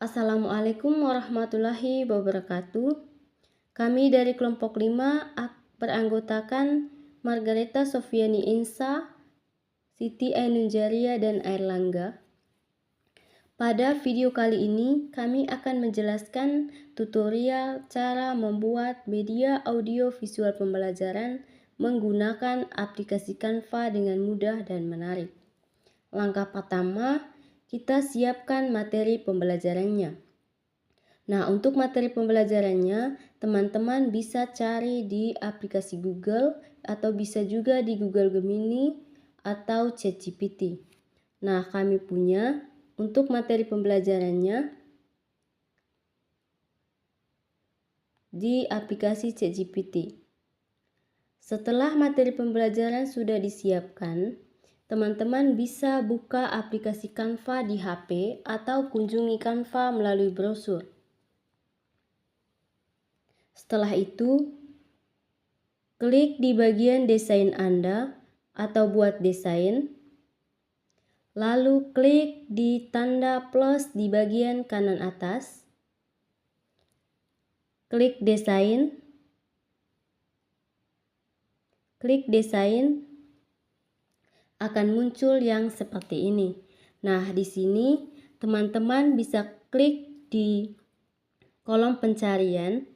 Assalamualaikum warahmatullahi wabarakatuh. Kami dari kelompok 5 beranggotakan Margareta Sofiani Insa, Siti Ainunjaria, dan Airlangga. Pada video kali ini, kami akan menjelaskan tutorial cara membuat media audio visual pembelajaran menggunakan aplikasi Canva dengan mudah dan menarik. Langkah pertama, kita siapkan materi pembelajarannya. Nah, untuk materi pembelajarannya, teman-teman bisa cari di aplikasi Google atau bisa juga di Google Gemini atau ChatGPT. Nah, kami punya untuk materi pembelajarannya di aplikasi ChatGPT. Setelah materi pembelajaran sudah disiapkan, teman-teman bisa buka aplikasi Canva di HP atau kunjungi Canva melalui brosur. Setelah itu, klik di bagian desain Anda atau buat desain, lalu klik di tanda plus di bagian kanan atas, klik desain, akan muncul yang seperti ini. Nah, di sini teman-teman bisa klik di kolom pencarian,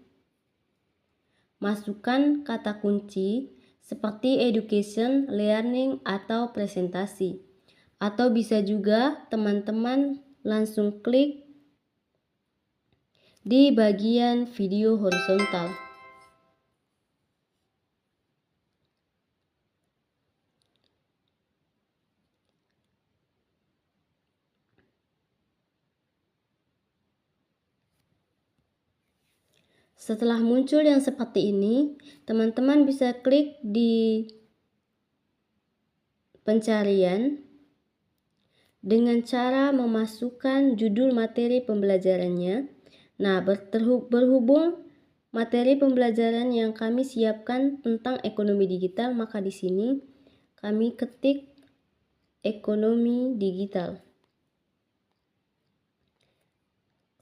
masukkan kata kunci seperti education, learning, atau presentasi. Atau bisa juga teman-teman langsung klik di bagian video horizontal. Setelah muncul yang seperti ini, teman-teman bisa klik di pencarian dengan cara memasukkan judul materi pembelajarannya. Nah, berhubung materi pembelajaran yang kami siapkan tentang ekonomi digital, maka di sini kami ketik ekonomi digital.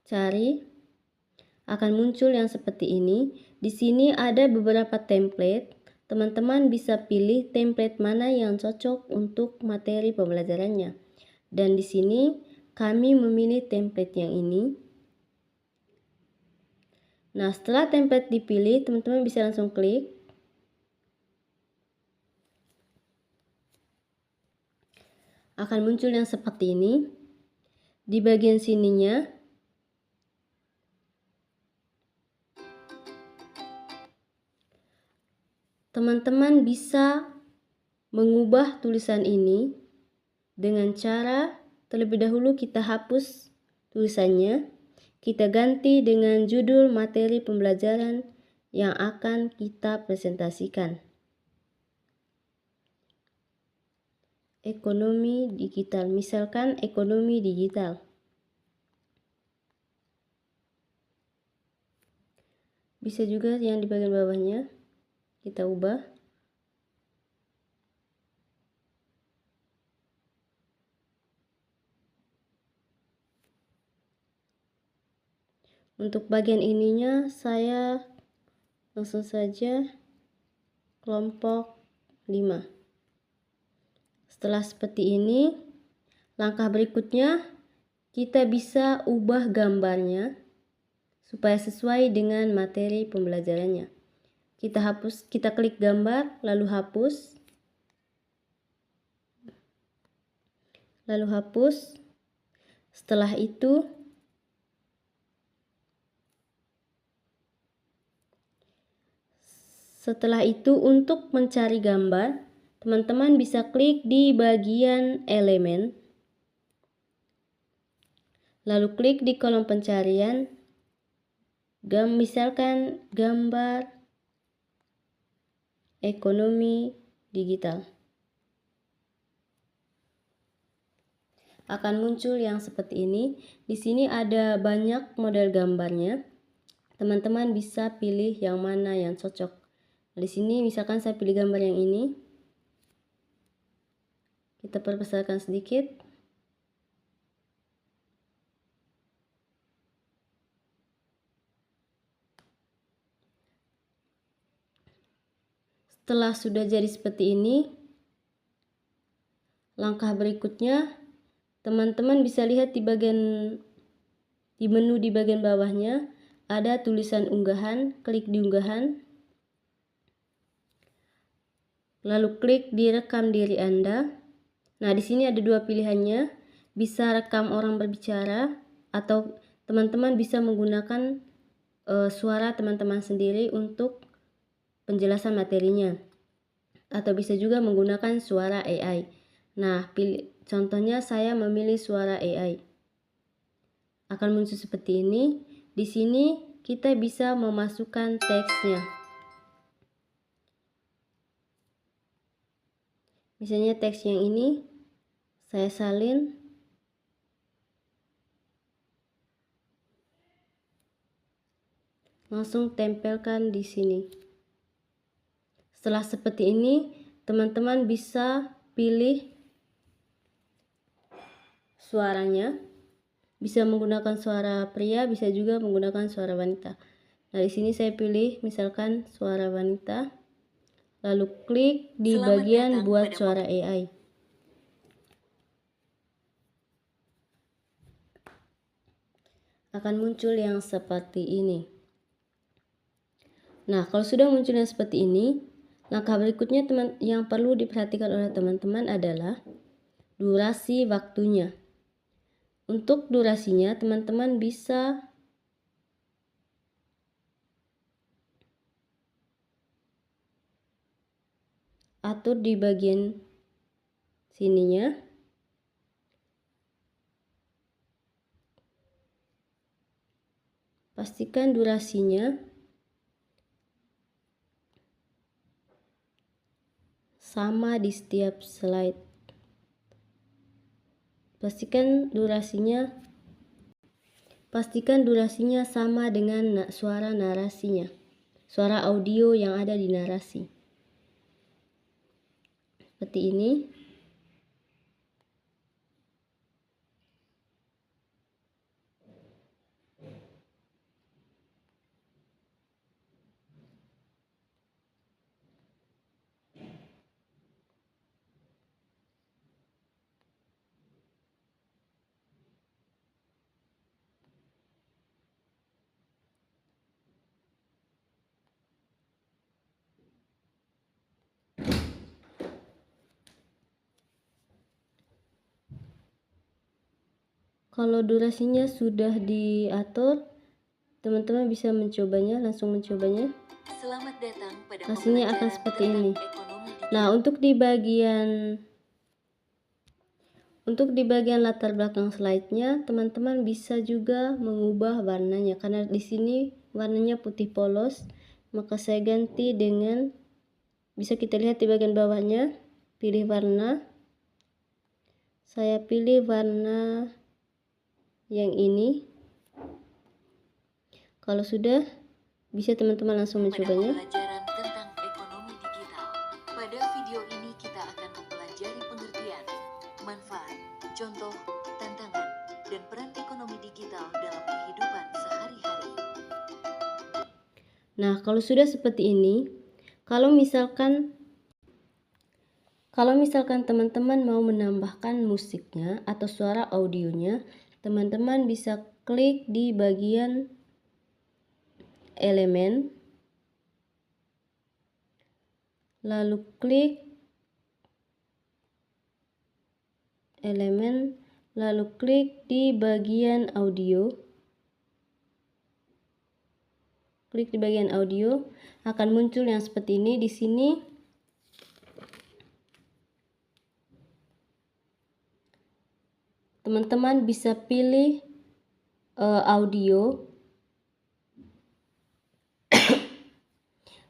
Cari. Akan muncul yang seperti ini. Di sini ada beberapa template. Teman-teman bisa pilih template mana yang cocok untuk materi pembelajarannya. Dan di sini kami memilih template yang ini. Nah, setelah template dipilih, teman-teman bisa langsung klik. Akan muncul yang seperti ini. Di bagian sininya, teman-teman bisa mengubah tulisan ini dengan cara terlebih dahulu kita hapus tulisannya, kita ganti dengan judul materi pembelajaran yang akan kita presentasikan. Ekonomi digital, misalkan ekonomi digital. Bisa juga yang di bagian bawahnya kita ubah. Untuk bagian ininya saya langsung saja kelompok 5. Setelah seperti ini, langkah berikutnya kita bisa ubah gambarnya supaya sesuai dengan materi pembelajarannya. Kita klik gambar, lalu hapus. Setelah itu untuk mencari gambar, teman-teman bisa klik di bagian elemen. Lalu klik di kolom pencarian, misalkan gambar ekonomi digital. Akan muncul yang seperti ini. Di sini ada banyak model gambarnya. Teman-teman bisa pilih yang mana yang cocok. Di sini misalkan saya pilih gambar yang ini. Kita perbesarkan sedikit. Setelah sudah jadi seperti ini, langkah berikutnya teman-teman bisa lihat di menu di bagian bawahnya ada tulisan unggahan, klik di unggahan. Lalu klik di rekam diri Anda. Nah, di sini ada dua pilihannya, bisa rekam orang berbicara atau teman-teman bisa menggunakan suara teman-teman sendiri untuk penjelasan materinya, atau bisa juga menggunakan suara AI. Nah, contohnya saya memilih suara AI. Akan muncul seperti ini. Di sini kita bisa memasukkan teksnya. Misalnya teks yang ini saya salin. Langsung tempelkan di sini. Setelah seperti ini, teman-teman bisa pilih suaranya. Bisa menggunakan suara pria, bisa juga menggunakan suara wanita. Nah, di sini saya pilih misalkan suara wanita. Lalu klik di bagian buat suara AI. Akan muncul yang seperti ini. Nah, kalau sudah muncul yang seperti ini, langkah berikutnya yang perlu diperhatikan oleh teman-teman adalah durasi waktunya. Untuk durasinya, teman-teman bisa atur di bagian sininya. Pastikan durasinya sama di setiap slide. Pastikan durasinya sama dengan suara narasinya, suara audio yang ada di narasi. Seperti ini. Kalau durasinya sudah diatur, teman-teman bisa langsung mencobanya. Selamat datang pada hasilnya akan seperti ini. Nah, untuk di bagian latar belakang slide-nya, teman-teman bisa juga mengubah warnanya, karena di sini warnanya putih polos, maka saya ganti dengan, bisa kita lihat di bagian bawahnya, pilih warna. Saya pilih warna yang ini. Kalau sudah, bisa teman-teman langsung mencobanya. Pelajaran tentang ekonomi digital. Pada video ini kita akan mempelajari pengertian, manfaat, contoh, tantangan, dan peran ekonomi digital dalam kehidupan sehari-hari. Nah, kalau sudah seperti ini, kalau misalkan teman-teman mau menambahkan musiknya atau suara audionya, teman-teman bisa klik di bagian elemen, lalu klik elemen, lalu klik di bagian audio. Klik di bagian audio, akan muncul yang seperti ini. Di sini teman-teman bisa pilih audio,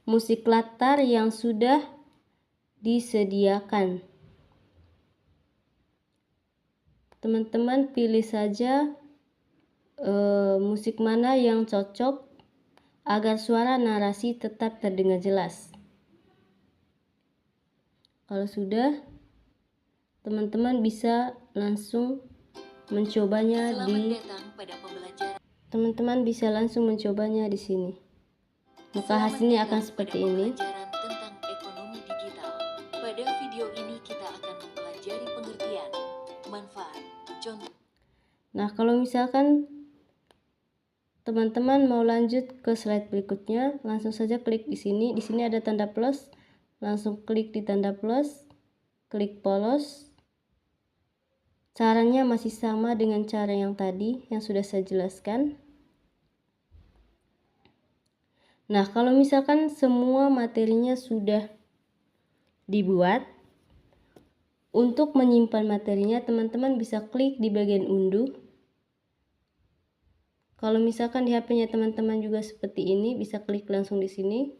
musik latar yang sudah disediakan. Teman-teman pilih saja musik mana yang cocok agar suara narasi tetap terdengar jelas. Kalau sudah, teman-teman bisa langsung mencobanya di sini. Maka hasilnya akan seperti ini. Nah, kalau misalkan teman-teman mau lanjut ke slide berikutnya, langsung saja klik di sini. Di sini ada tanda plus, langsung klik di tanda plus, klik polos. Caranya masih sama dengan cara yang tadi yang sudah saya jelaskan. Nah, kalau misalkan semua materinya sudah dibuat, untuk menyimpan materinya teman-teman bisa klik di bagian unduh. Kalau misalkan di HP-nya teman-teman juga seperti ini, bisa klik langsung di sini.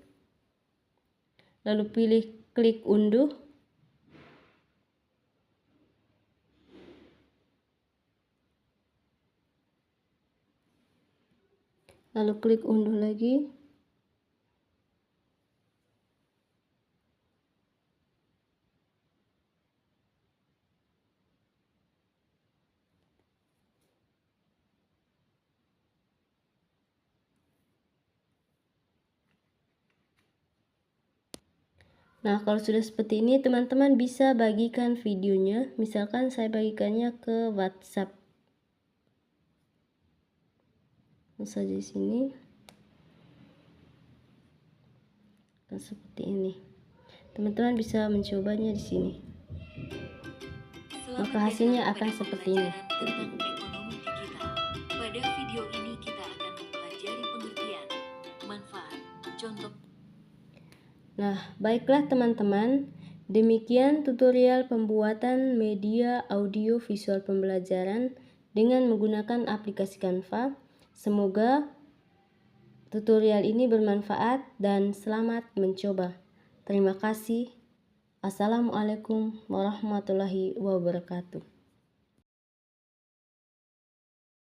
Lalu pilih klik unduh. Lalu klik unduh lagi. Nah, kalau sudah seperti ini, teman-teman bisa bagikan videonya. Misalkan saya bagikannya ke WhatsApp. Langsung saja di sini. Dan seperti ini. Teman-teman bisa mencobanya di sini. Maka hasilnya akan seperti ini. Tentang ekonomi digital. Pada video ini kita akan mempelajari pengertian, manfaat, contoh. Nah, baiklah teman-teman, demikian tutorial pembuatan media audio visual pembelajaran dengan menggunakan aplikasi Canva. Semoga tutorial ini bermanfaat dan selamat mencoba. Terima kasih. Assalamualaikum warahmatullahi wabarakatuh.